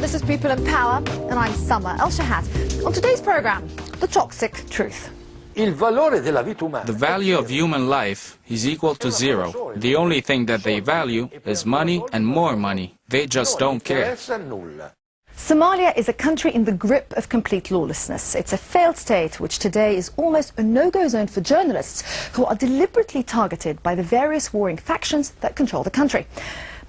This is People in Power, and I'm Summer El-Shahat. On today's programme, the toxic truth. The value of human life is equal to zero. The only thing that they value is money and more money. They just don't care. Somalia is a country in the grip of complete lawlessness. It's a failed state which today is almost a no-go zone for journalists who are deliberately targeted by the various warring factions that control the country.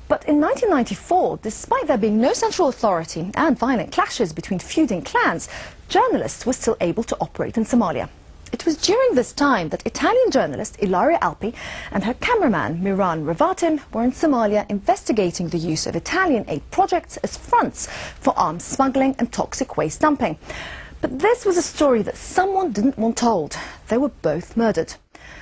But in 1994, despite there being no central authority and violent clashes between feuding clans, journalists were still able to operate in Somalia. It was during this time that Italian journalist Ilaria Alpi and her cameraman Miran Ravatin were in Somalia investigating the use of Italian aid projects as fronts for arms smuggling and toxic waste dumping. But this was a story that someone didn't want told. They were both murdered.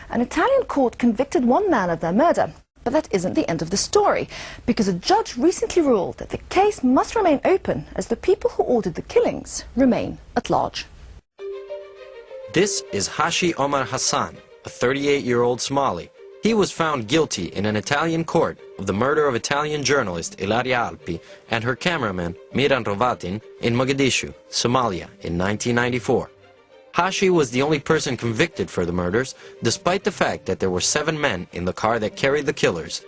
An Italian court convicted one man of their murder. But that isn't the end of the story, because a judge recently ruled that the case must remain open as the people who ordered the killings remain at large. This is Hashi Omar Hassan, a 38-year-old Somali. He was found guilty in an Italian court of the murder of Italian journalist Ilaria Alpi and her cameraman Miran Ravatin in Mogadishu, Somalia in 1994. Hashi was the only person convicted for the murders, despite the fact that there were 7 men in the car that carried the killers.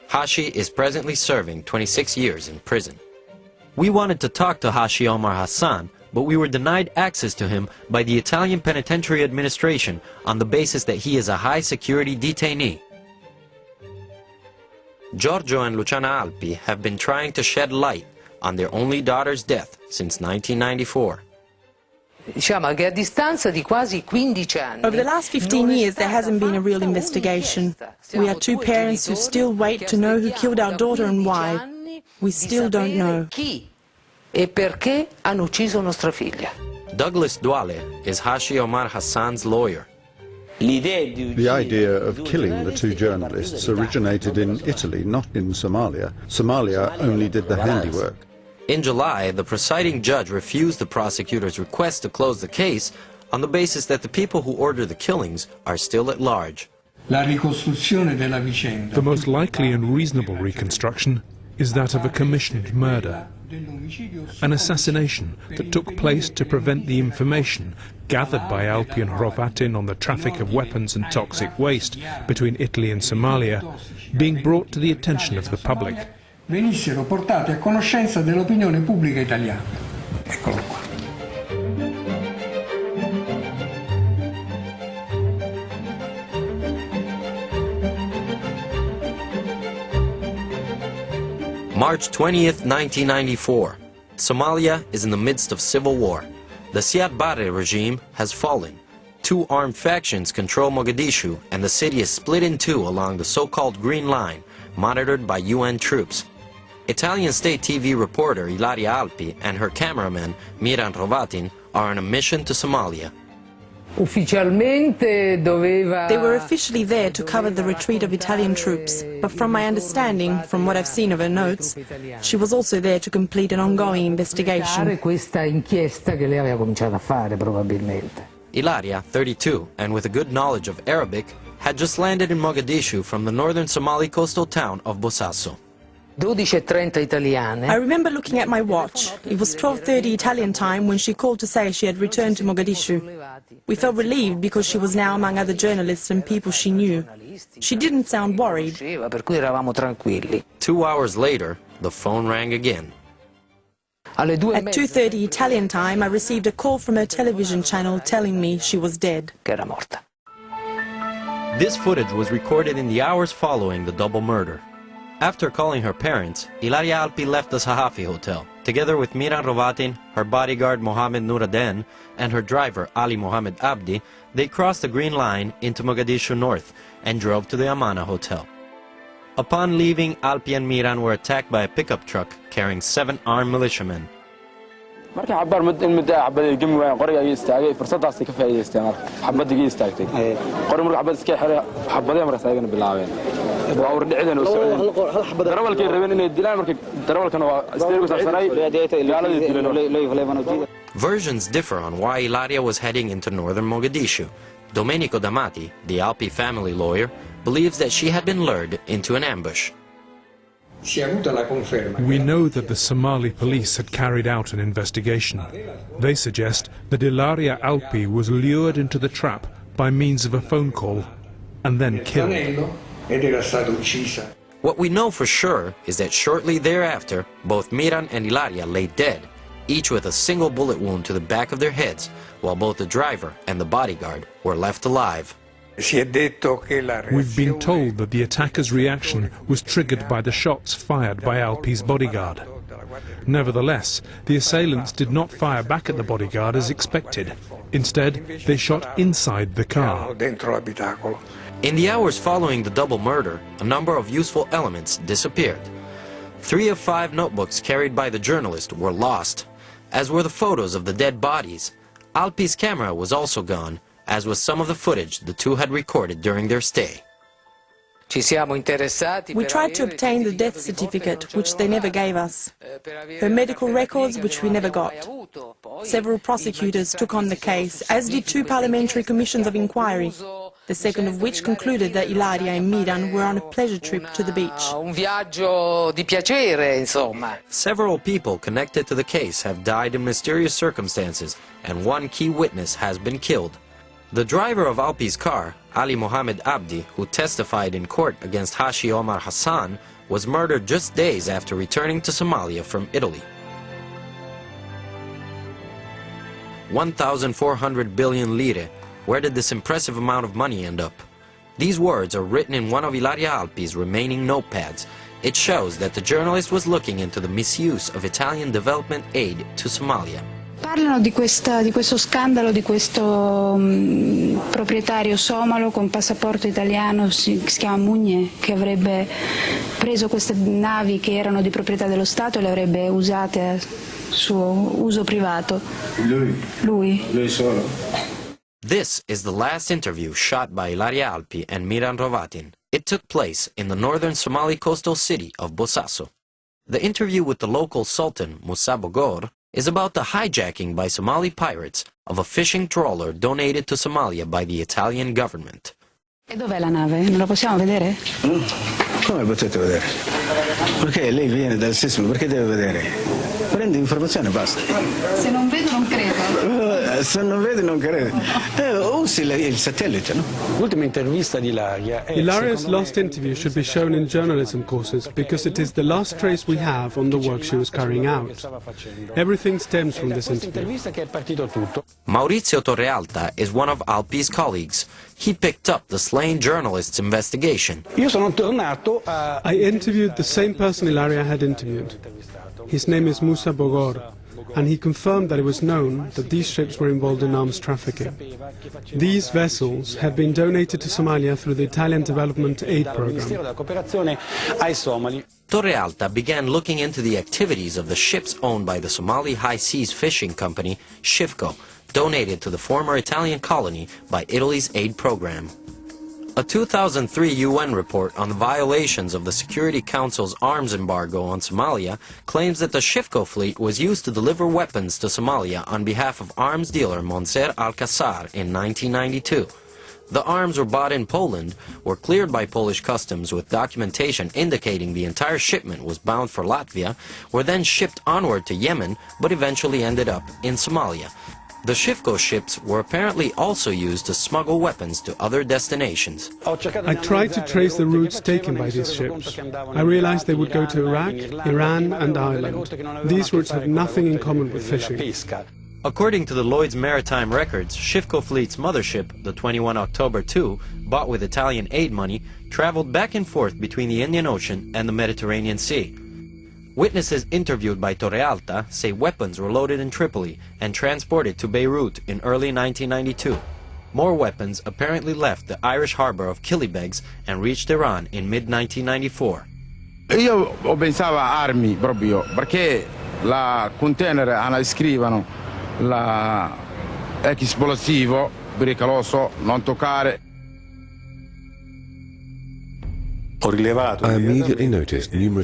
Hashi is presently serving 26 years in prison. We wanted to talk to Hashi Omar Hassan, but we were denied access to him by the Italian Penitentiary Administration on the basis that he is a high-security detainee. Giorgio and Luciana Alpi have been trying to shed light on their only daughter's death since 1994. Over the last 15 years, there hasn't been a real investigation. We are 2 parents who still wait to know who killed our daughter and why. We still don't know. Douglas Dwale is Hashi Omar Hassan's lawyer. The idea of killing the 2 journalists originated in Italy, not in Somalia. Somalia only did the handiwork. In July, the presiding judge refused the prosecutor's request to close the case on the basis that the people who ordered the killings are still at large. The most likely and reasonable reconstruction is that of a commissioned murder, an assassination that took place to prevent the information gathered by Alpi and Ravatin on the traffic of weapons and toxic waste between Italy and Somalia being brought to the attention of the public. Venissero portate a conoscenza dell'opinione pubblica italiana. Eccolo qua. March 20th, 1994. Somalia is in the midst of civil war. The Siad Barre regime has fallen. 2 armed factions control Mogadishu, and the city is split in 2 along the so-called Green Line, monitored by UN troops. Italian state TV reporter Ilaria Alpi and her cameraman Miran Ravatin are on a mission to Somalia. They were officially there to cover the retreat of Italian troops, but from my understanding, from what I've seen of her notes, she was also there to complete an ongoing investigation. Ilaria, 32, and with a good knowledge of Arabic, had just landed in Mogadishu from the northern Somali coastal town of Bosaso. I remember looking at my watch. It was 12:30 Italian time when she called to say she had returned to Mogadishu. We felt relieved because she was now among other journalists and people she knew. She didn't sound worried. 2 hours later, the phone rang again. At 2:30 Italian time, I received a call from her television channel telling me she was dead. This footage was recorded in the hours following the double murder. After calling her parents, Ilaria Alpi left the Sahafi hotel, together with Miran Ravatin, her bodyguard Mohammed Nouraden, and her driver Ali Mohammed Abdi. They crossed the Green Line into Mogadishu North and drove to the Amana Hotel. Upon leaving, Alpi and Miran were attacked by a pickup truck carrying 7 armed militiamen. markii xabaar xabad gemi waan qoriga ay istaagay fursadaas ka faa'iideystay xabadii istaagtay qori markii xabad iska xiray xabadii markaas ayagana bilaabeen waa ur dhicdan oo socday darawalkii rabeen inay dilaan markii darawalkana waa isteerku saarsanay gaaladii dileen. Versions differ on why Ilaria was heading into northern Mogadishu. Domenico Damati, the Alpi family lawyer, believes that she had been lured into an ambush. We know that the Somali police had carried out an investigation. They suggest that Ilaria Alpi was lured into the trap by means of a phone call and then killed. What we know for sure is that shortly thereafter, both Miran and Ilaria lay dead, each with a single bullet wound to the back of their heads, while both the driver and the bodyguard were left alive. We've been told that the attacker's reaction was triggered by the shots fired by Alpi's bodyguard. Nevertheless, the assailants did not fire back at the bodyguard as expected. Instead, they shot inside the car. In the hours following the double murder, a number of useful elements disappeared. 3 of 5 notebooks carried by the journalist were lost, as were the photos of the dead bodies. Alpi's camera was also gone, as was some of the footage the two had recorded during their stay. We tried to obtain the death certificate, which they never gave us. Her medical records, which we never got. Several prosecutors took on the case, as did 2 parliamentary commissions of inquiry, the second of which concluded that Ilaria and Miran were on a pleasure trip to the beach. Several people connected to the case have died in mysterious circumstances, and one key witness has been killed. The driver of Alpi's car, Ali Mohammed Abdi, who testified in court against Hashi Omar Hassan, was murdered just days after returning to Somalia from Italy. 1,400 billion lire. Where did this impressive amount of money end up? These words are written in one of Ilaria Alpi's remaining notepads. It shows that the journalist was looking into the misuse of Italian development aid to Somalia. Parlano di questo scandalo di questo proprietario somalo con passaporto italiano, si chiama Mugne, che avrebbe preso queste navi che erano di proprietà dello Stato e le avrebbe usate a suo uso privato. Lui solo. This is the last interview shot by Ilaria Alpi and Miran Rovatin. It took place in the northern Somali coastal city of Bosaso. The interview with the local sultan, Musa Bogor, is about the hijacking by Somali pirates of a fishing trawler donated to Somalia by the Italian government. E dov'è la nave? Non la possiamo vedere? Come potete vedere? Perché lei viene dal sisma, perché deve vedere? Prende informazione e basta. Se non vedo non credo. Se non vedi non credi. Usi il satellite, no? L'ultima intervista di Ilaria. Ilaria's last interview should be shown in journalism courses because it is the last trace we have on the work she was carrying out. Everything stems from this interview. Maurizio Torrealta is one of Alpi's colleagues. He picked up the slain journalist's investigation. I interviewed the same person Ilaria had interviewed. His name is Musa Bogor, and he confirmed that it was known that these ships were involved in arms trafficking. These vessels had been donated to Somalia through the Italian Development Aid Program. Torrealta began looking into the activities of the ships owned by the Somali High Seas Fishing Company, Shifco, donated to the former Italian colony by Italy's aid program. A 2003 UN report on the violations of the Security Council's arms embargo on Somalia claims that the Shifco fleet was used to deliver weapons to Somalia on behalf of arms dealer Monser Al-Qassar in 1992. The arms were bought in Poland, were cleared by Polish customs with documentation indicating the entire shipment was bound for Latvia, were then shipped onward to Yemen, but eventually ended up in Somalia. The Shifco ships were apparently also used to smuggle weapons to other destinations. I tried to trace the routes taken by these ships. I realized they would go to Iraq, Iran and Ireland. These routes had nothing in common with fishing. According to the Lloyd's Maritime Records, Shifco Fleet's mothership, the 21 October 2, bought with Italian aid money, traveled back and forth between the Indian Ocean and the Mediterranean Sea. Witnesses interviewed by Torrealta say weapons were loaded in Tripoli and transported to Beirut in early 1992. More weapons apparently left the Irish harbor of Killybegs and reached Iran in mid-1994. Io pensavo a armi proprio, perché la container scrivono la esplosivo, pericoloso, non toccare. I immediately noticed numerous